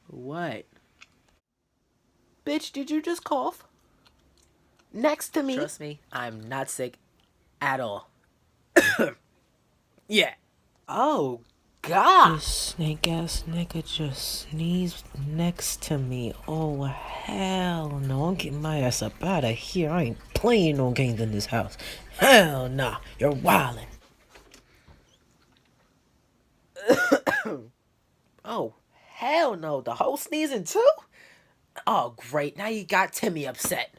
What? Bitch, did you just cough? Next to me? Trust me, I'm not sick at all. Yeah. Oh, God. This snake ass nigga just sneezed next to me. Oh, hell no. I'm getting my ass up out of here. I ain't playing no games in this house. Hell nah. You're wildin'. Oh, hell no. The whole sneezing too? Oh, great. Now you got Timmy upset.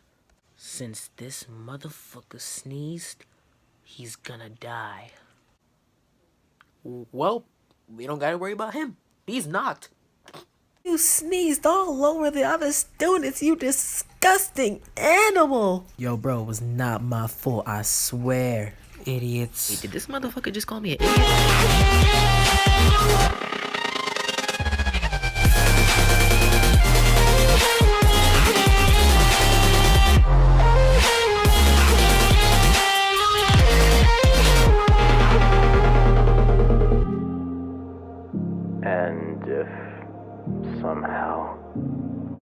Since this motherfucker sneezed, he's gonna die. Well, we don't gotta worry about him. He's knocked. You sneezed all over the other students, you disgusting animal. Yo, bro, it was not my fault, I swear. Idiots. Wait, did this motherfucker just call me an idiot?